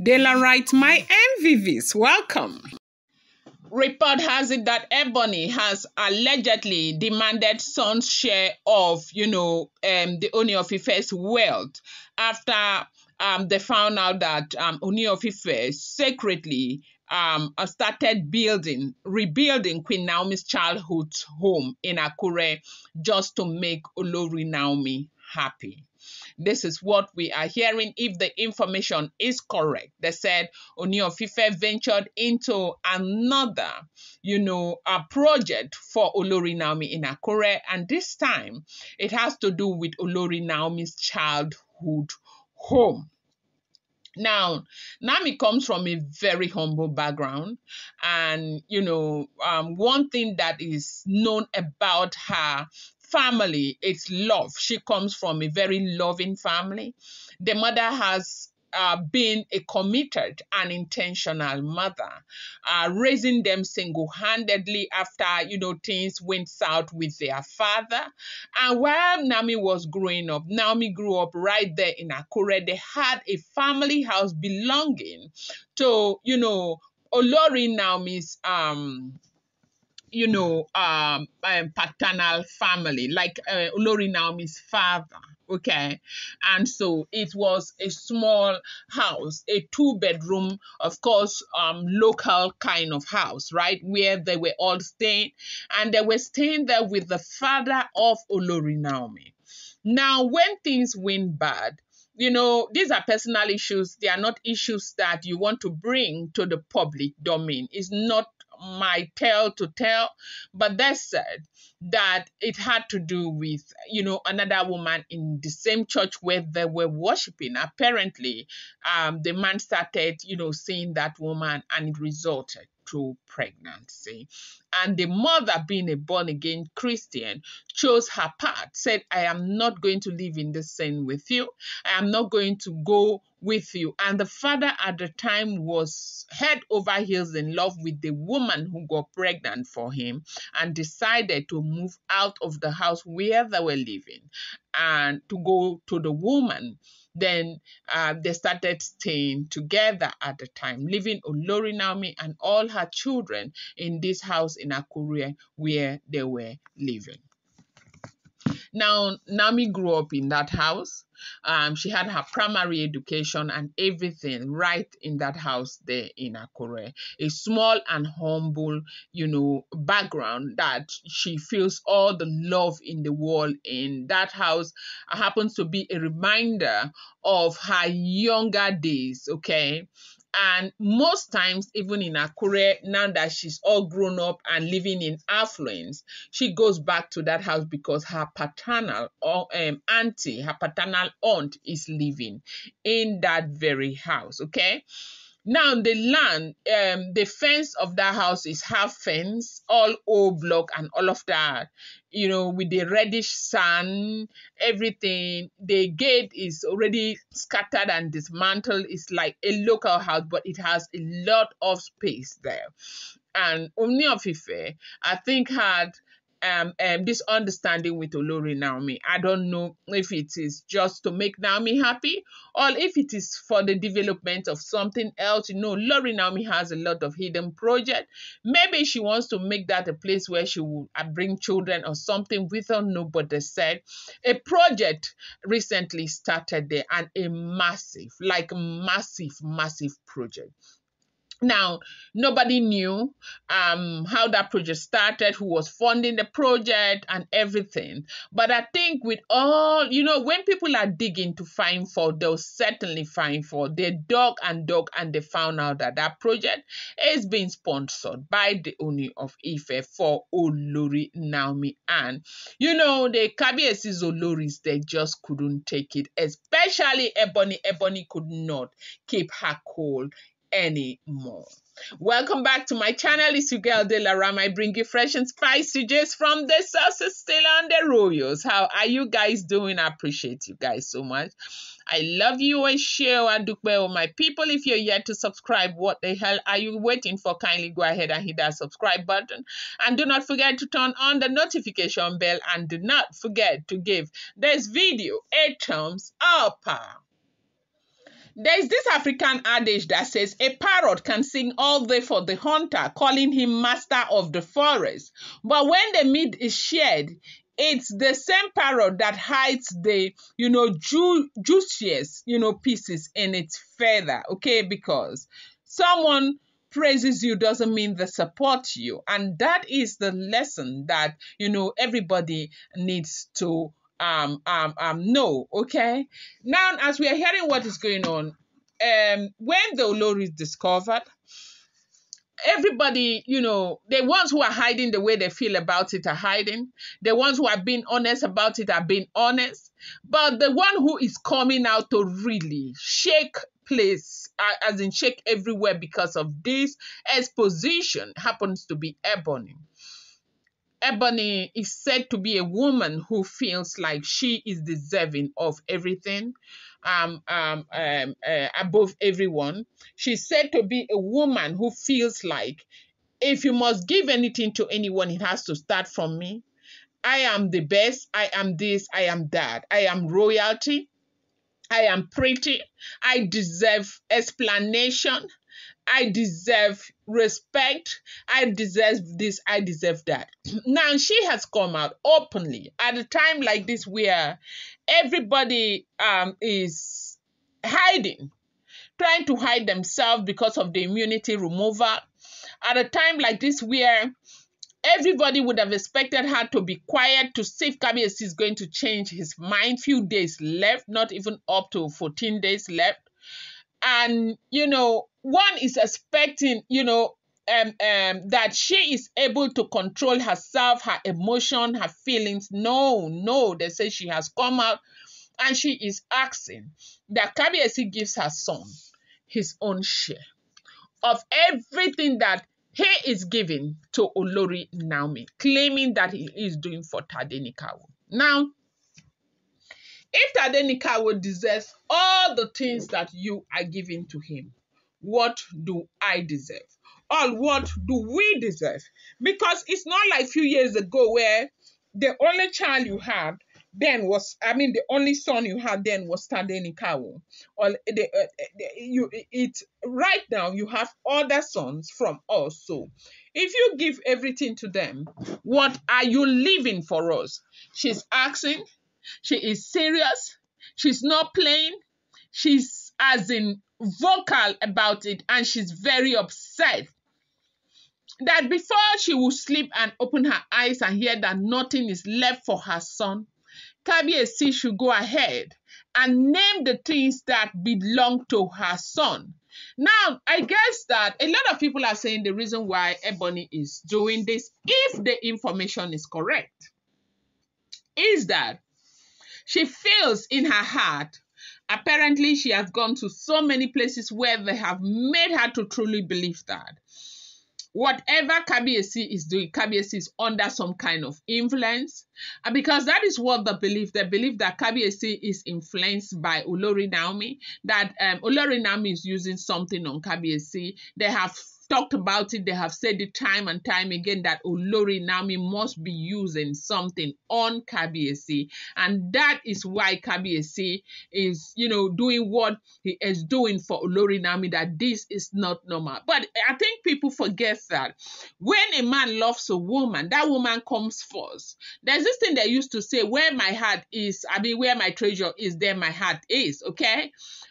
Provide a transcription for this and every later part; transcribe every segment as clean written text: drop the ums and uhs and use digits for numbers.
Dela writes, my MVVs, welcome. Report has it that Ebony has allegedly demanded son's share of, the Ooni of Ife's wealth after they found out that Ooni of Ife secretly started rebuilding Queen Naomi's childhood home in Akure just to make Olori Naomi happy. This is what we are hearing if the information is correct. They said Ooni of Ife ventured into another, a project for Olori Naomi in Akure, and this time it has to do with Olori Naomi's childhood home. Now, Naomi comes from a very humble background, and one thing that is known about her family is love. She comes from a very loving family. The mother has been a committed and intentional mother, raising them single-handedly after, things went south with their father. And while Naomi was growing up, Naomi grew up right there in Akure. They had a family house belonging to, Olori Naomi's paternal family, like Olori Naomi's father. Okay. And so it was a small house, a 2-bedroom, of course, local kind of house, right? Where they were all staying. And they were staying there with the father of Olori Naomi. Now, when things went bad, these are personal issues. They are not issues that you want to bring to the public domain. It's not my tale to tell, but that said, that it had to do with, another woman in the same church where they were worshiping. Apparently, the man started, seeing that woman, and it resulted to pregnancy. And the mother, being a born-again Christian, chose her part, said, I am not going to live in this sin with you. I am not going to go with you. And the father at the time was head over heels in love with the woman who got pregnant for him, and decided to move out of the house where they were living and to go to the woman. Then they started staying together at the time, leaving Olori Naomi and all her children in this house in Akure where they were living. Now, Naomi grew up in that house. She had her primary education and everything right in that house there in Akure. A small and humble, background that she feels all the love in the world in. That house happens to be a reminder of her younger days, okay? And most times, even in Akure, now that she's all grown up and living in affluence, she goes back to that house because her paternal auntie, her paternal aunt is living in that very house, okay? Now, the land, the fence of that house is half fence, all old block and all of that, with the reddish sand, everything. The gate is already scattered and dismantled. It's like a local house, but it has a lot of space there. And Ooni of Ife, I think, had this understanding with Olori Naomi. I don't know if it is just to make Naomi happy or if it is for the development of something else. Olori Naomi has a lot of hidden projects. Maybe she wants to make that a place where she will bring children or something with her. Nobody said. A project recently started there, and a massive project. Now, nobody knew how that project started, who was funding the project and everything. But I think with all, when people are digging to find fault, they'll certainly find fault. They dug and they found out that that project is being sponsored by the Ooni of Ife for Olori Naomi. And, the Kabiesi's Oloris, they just couldn't take it, especially Ebony. Ebony could not keep her cool anymore. Welcome back to my channel. It's your girl Delaram. I bring you fresh and spicy just from the sources still on the royals. How are you guys doing? I appreciate you guys so much. I love you and share and do well, my people. If you're yet to subscribe, what the hell are you waiting for? Kindly go ahead and hit that subscribe button, and do not forget to turn on the notification bell, and do not forget to give this video a thumbs up. There's this African adage that says a parrot can sing all day for the hunter, calling him master of the forest. But when the meat is shared, it's the same parrot that hides the, juiciest, pieces in its feather, okay? Because someone praises you doesn't mean they support you. And that is the lesson that, everybody needs to know, okay? Now, as we are hearing what is going on, when the Olori is discovered, everybody, the ones who are hiding the way they feel about it are hiding. The ones who are being honest about it are being honest. But the one who is coming out to really shake place, as in shake everywhere because of this exposition, happens to be Ebony. Ebony is said to be a woman who feels like she is deserving of everything, above everyone. She's said to be a woman who feels like if you must give anything to anyone, it has to start from me. I am the best. I am this. I am that. I am royalty. I am pretty. I deserve explanation. I deserve respect. I deserve this. I deserve that. Now, she has come out openly at a time like this where everybody is hiding, trying to hide themselves because of the immunity removal. At a time like this where everybody would have expected her to be quiet to see if Kabiyesi is going to change his mind. Few days left, not even up to 14 days left. And, one is expecting, that she is able to control herself, her emotion, her feelings. No, they say she has come out and she is asking that Kabiyesi gives her son his own share of everything that he is giving to Olori Naomi, claiming that he is doing for Tadenikawo. Now, if Tadenikawo deserves all the things that you are giving to him, what do I deserve? Or what do we deserve? Because it's not like a few years ago where the only child you had then was, the only son you had then was Tadenikawo. Or right now you have other sons from us. So if you give everything to them, what are you leaving for us? She's asking. She is serious. She's not playing. She's as in vocal about it, and she's very upset that before she will sleep and open her eyes and hear that nothing is left for her son, Kabiyesi should go ahead and name the things that belong to her son. Now, I guess that a lot of people are saying the reason why Ebony is doing this, if the information is correct, is that she feels in her heart, apparently she has gone to so many places where they have made her to truly believe that whatever Kabiyesi is doing, Kabiyesi is under some kind of influence. And because that is what they believe. They believe that Kabiyesi is influenced by Olori Naomi, that Olori Naomi is using something on Kabiyesi. They have talked about it. They have said it time and time again that Olori Naomi must be using something on Kabiyesi. And that is why Kabiyesi is, doing what he is doing for Olori Naomi, that this is not normal. But I think people forget that when a man loves a woman, that woman comes first. There's this thing they used to say, where my heart is, where my treasure is, there my heart is, okay?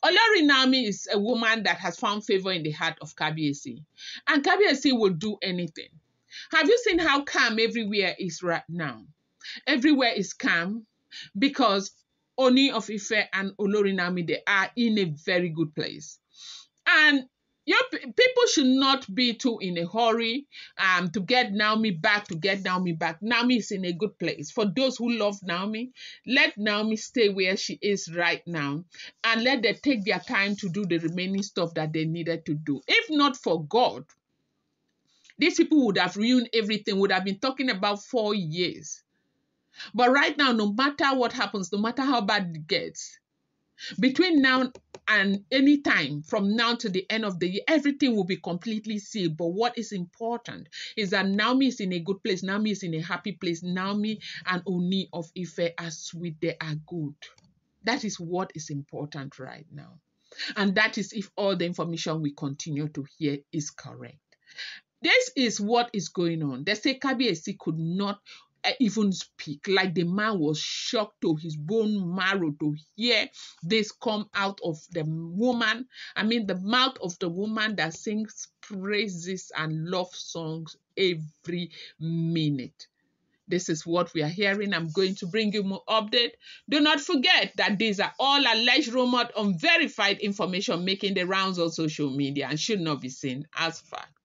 Olori Naomi is a woman that has found favor in the heart of Kabiyesi. And Kabiyesi will do anything. Have you seen how calm everywhere is right now? Everywhere is calm because Ooni of Ife and Olori Naomi, they are in a very good place. And people should not be too in a hurry to get Naomi back, Naomi is in a good place. For those who love Naomi, let Naomi stay where she is right now and let them take their time to do the remaining stuff that they needed to do. If not for God, these people would have ruined everything, would have been talking about 4 years. But right now, no matter what happens, no matter how bad it gets, between now and any time from now to the end of the year, everything will be completely sealed. But what is important is that Naomi is in a good place. Naomi is in a happy place. Naomi and Ooni of Ife are sweet. They are good. That is what is important right now. And that is if all the information we continue to hear is correct. This is what is going on. They say Kabiyesi could not even speak. Like the man was shocked to his bone marrow to hear this come out of the woman. I mean, the mouth of the woman that sings praises and love songs every minute. This is what we are hearing. I'm going to bring you more update. Do not forget that these are all alleged, rumored, unverified information making the rounds on social media and should not be seen as fact.